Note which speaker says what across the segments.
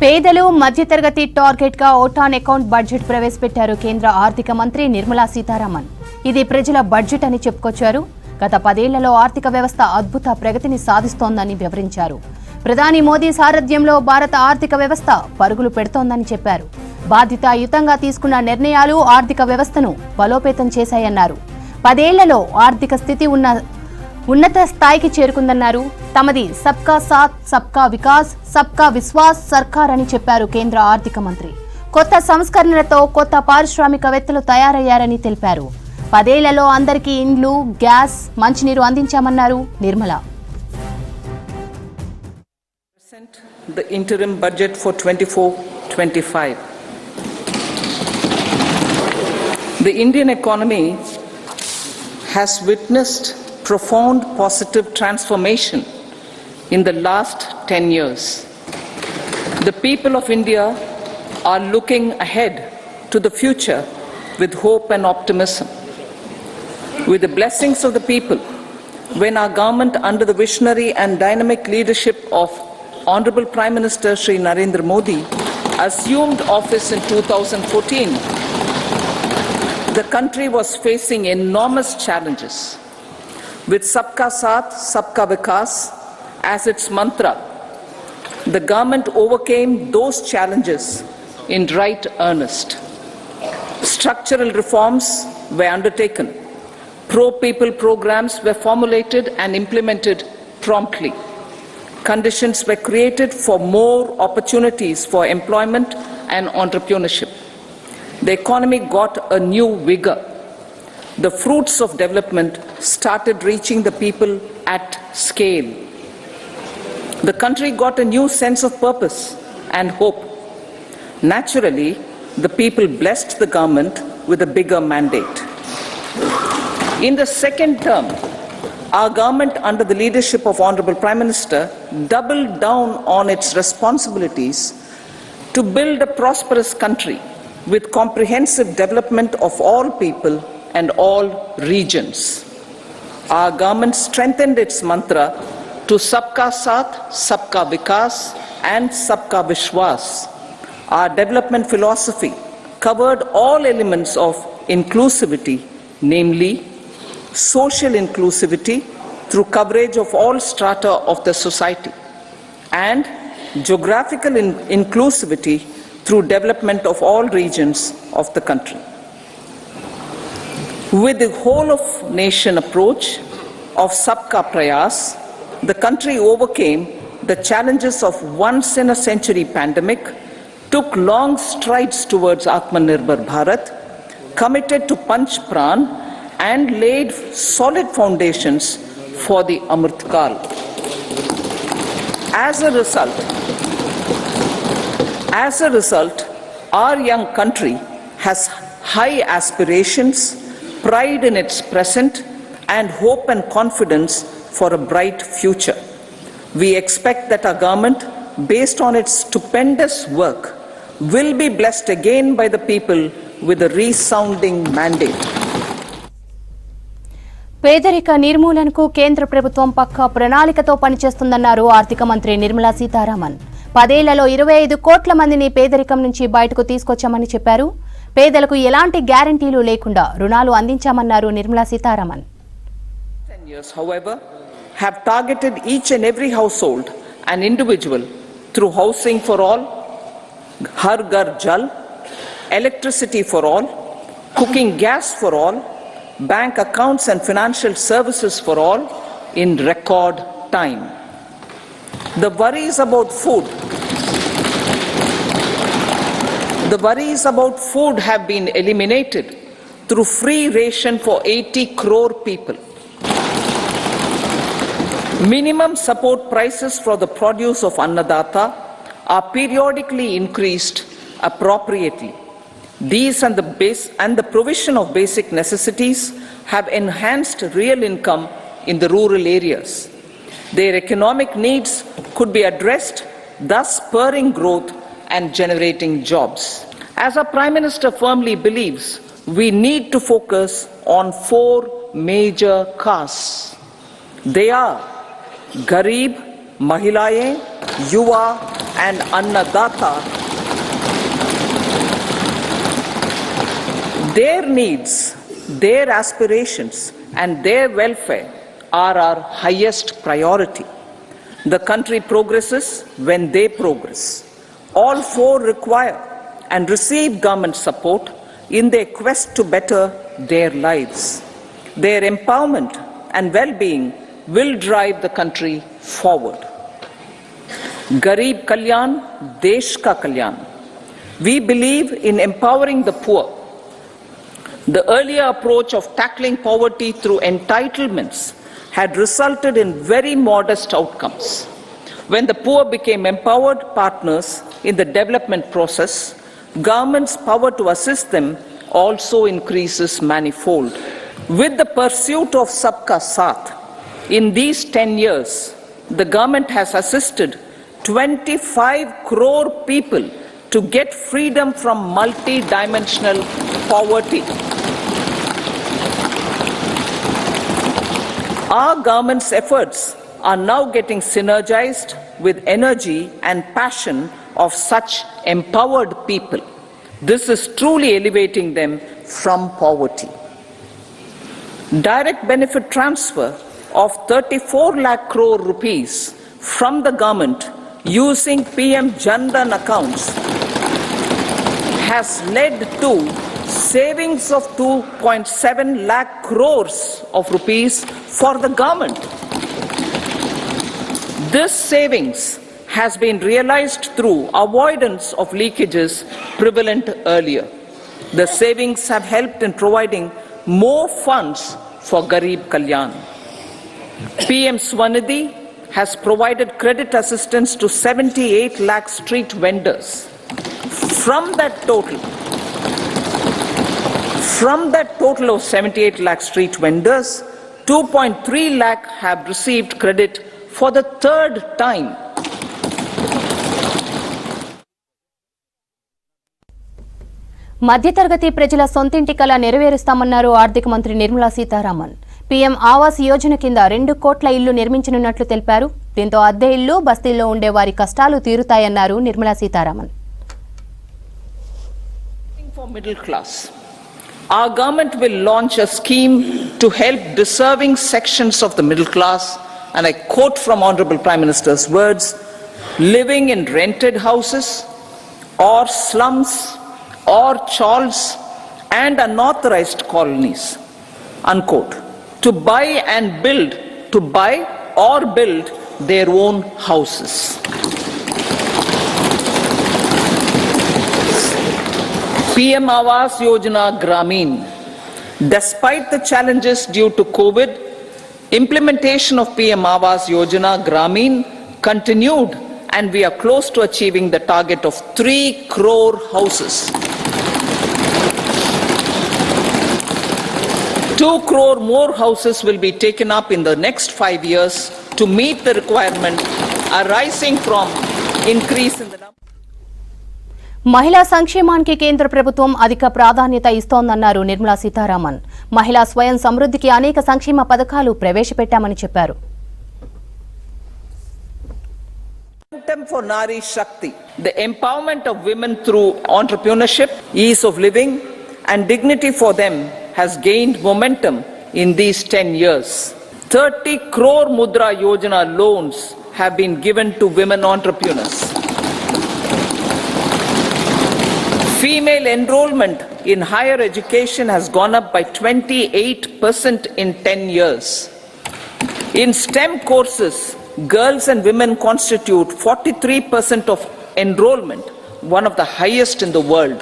Speaker 1: పేదలు మధ్యతరగతి టార్గెట్ గా ఓటాన్ అకౌంట్ బడ్జెట్ ప్రవేశపెట్టారు కేంద్ర ఆర్థిక మంత్రి నిర్మలా సీతారామన్. ఇది ప్రజల బడ్జెట్ అని చెప్పుకొచ్చారు. గత 10 ఏళ్లలో ఆర్థిక వ్యవస్థ అద్భుత ప్రగతిని సాధిస్తోందని వివరించారు. ప్రధాని మోదీ సారథ్యంలో భారత ఆర్థిక వ్యవస్థ పరుగులు పెడుతోందని చెప్పారు. బాధ్యతాయుతంగా తీసుకున్న నిర్ణయాలు ఆర్థిక వ్యవస్థను బలోపేతం చేశాయన్నారు. 10 ఏళ్లలో ఆర్థిక స్థితి ఉన్నత స్థాయికి చేరుకుందన్నారు. తమది సబ్కా సాత్ సబ్కా వికాస్ సబ్కా విశ్వాస్ సర్కార్ అని చెప్పారు కేంద్ర ఆర్థిక మంత్రి. కొత్త సంస్కరణలతో కొత్త పారిశ్రామికవేత్తలు తయారయ్యారని తెలిపారు. 10 ఏళ్లలో అందరికీ ఇండ్లు, గ్యాస్, మంచినీరు అందించామన్నారు Nirmala.
Speaker 2: The interim budget for 24-25. The Indian economy has witnessed profound positive transformation in the last 10 years. The people of India are looking ahead to the future with hope and optimism. With the blessings of the people, when our government under the visionary and dynamic leadership of Honorable Prime Minister Shri Narendra Modi assumed office in 2014, the country was facing enormous challenges. With Sabka Saath, Sabka Vikas as its mantra, the government overcame those challenges in right earnest. Structural reforms were undertaken. Pro-people programs were formulated and implemented promptly. Conditions were created for more opportunities for employment and entrepreneurship. The economy got a new vigor. The fruits of development started reaching the people at scale. The country got a new sense of purpose and hope. Naturally, the people blessed the government with a bigger mandate. In the second term, our government under the leadership of Honorable Prime Minister doubled down on its responsibilities to build a prosperous country with comprehensive development of all people and all regions. Our government strengthened its mantra to Sabka Saath, Sabka Vikas and Sabka Vishwas. Our development philosophy covered all elements of inclusivity, namely social inclusivity through coverage of all strata of the society and geographical inclusivity through development of all regions of the country. With the whole of nation approach of Sabka Prayas, the country overcame the challenges of once in a century pandemic, took long strides towards Atmanirbhar Bharat, committed to Panch Pran and laid solid foundations for the Amrit Kal. As a result, our young country has high aspirations, pride in its present, and hope and confidence for a bright future. We expect that our government, based on its stupendous work, will be blessed again by the people with a resounding mandate.
Speaker 1: పేదరిక నిర్మూలనకు కేంద్ర ప్రభుత్వం పక్కా ప్రణాళికతో పనిచేస్తుందన్నారు ఆర్థిక మంత్రి నిర్మలా సీతారామన్. 10 ఏళ్లలో 25 కోట్ల మందిని పేదరికం నుంచి బయటకు తీసుకొచ్చామని చెప్పారు. పేదలకు ఎలాంటి గ్యారంటీలు లేకుండా రుణాలు అందించామన్నారు Nirmala Sitharaman.
Speaker 2: 10 years, however, have targeted each and every household and individual through housing for all, Har Ghar Jal, electricity for all, cooking gas for all, bank accounts and financial services for all in record time. The worries about food have been eliminated through free ration for 80 crore people. Minimum support prices for the produce of Annadata are periodically increased appropriately. These and the provision of basic necessities have enhanced real income in the rural areas. Their economic needs could be addressed, thus spurring growth and generating jobs. As our Prime Minister firmly believes, we need to focus on 4 major castes. They are Garib, Mahilayein, Yuva, and Annadata, their needs, their aspirations, and their welfare are our highest priority. The country progresses when they progress. All four require and receive government support in their quest to better their lives. Their empowerment and well-being will drive the country forward. Garib Kalyan, Desh Ka Kalyan. We believe in empowering the poor. The earlier approach of tackling poverty through entitlements had resulted in very modest outcomes. When the poor became empowered partners in the development process, government's power to assist them also increases manifold. With the pursuit of Sabka Saath, in these 10 years, the government has assisted 25 crore people to get freedom from multi-dimensional poverty. Our government's efforts are now getting synergized with energy and passion of such empowered people. This is truly elevating them from poverty. Direct benefit transfer of 34 lakh crore rupees from the government using PM Jan-Dhan accounts has led to savings of 2.7 lakh crores of rupees for the government. This savings has been realized through avoidance of leakages prevalent earlier. The savings have helped in providing more funds for Garib Kalyan. PM Swanidhi has provided credit assistance to 78 lakh street vendors. From that total of 78 lakh street vendors, 2.3 lakh have received credit for the third time.
Speaker 1: మధ్యతరగతి ప్రజల సొంతింటి కల నెరవేరుస్తామన్నారు ఆర్థిక మంత్రి Nirmala Sitharaman. PM Awas Yojana కింద 2 కోట్ల ఇళ్లు నిర్మించనున్నట్లు తెలిపారు. దీంతో అద్దె ఇళ్లు బస్తీల్లో ఉండే వారి కష్టాలు తీరుతాయన్నారు Nirmala Sitharaman.
Speaker 2: For middle class, our government will launch a scheme to help deserving sections of the middle class, and I quote from Honorable Prime Minister's words, living in rented houses or slums or chawls and unauthorized colonies, unquote, to buy or build their own houses. PM Awas Yojana Gramin. Despite the challenges due to COVID, implementation of PM Awas Yojana Gramin continued, and we are close to achieving the target of 3 crore houses. 2 crore more houses will be taken up in the next 5 years to meet the requirement arising from increase in the number.
Speaker 1: మహిళా సంక్షేమానికి కేంద్ర ప్రభుత్వం అధిక ప్రాధాన్యత ఇస్తోందన్నారు నిర్మలా సీతారామన్. మహిళా స్వయం సమృద్ధికి అనేక సంక్షేమ పథకాలు ప్రవేశపెట్టామని చెప్పారు.
Speaker 2: For Nari Shakti, the empowerment of women through entrepreneurship, ease of living and dignity for them has gained momentum in these 10 years. 30 crore Mudra Yojana loans have been given to women entrepreneurs. Female enrollment in higher education has gone up by 28% in 10 years. In STEM courses, girls and women constitute 43% of enrollment, one of the highest in the world.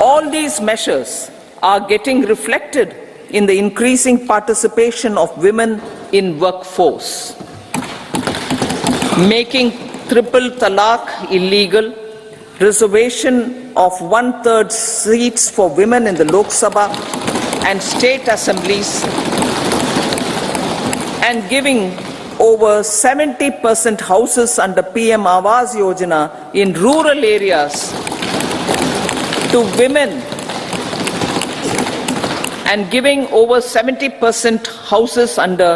Speaker 2: All these measures are getting reflected in the increasing participation of women in workforce. Making triple talaq illegal, reservation of 1/3 seats for women in the Lok Sabha and state assemblies, and giving over 70% houses under PM Awas Yojana in rural areas to women, and giving over 70% houses under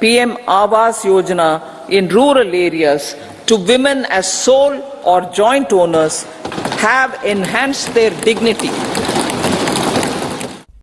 Speaker 2: PM Awas Yojana in rural areas to women as sole or joint owners have enhanced their dignity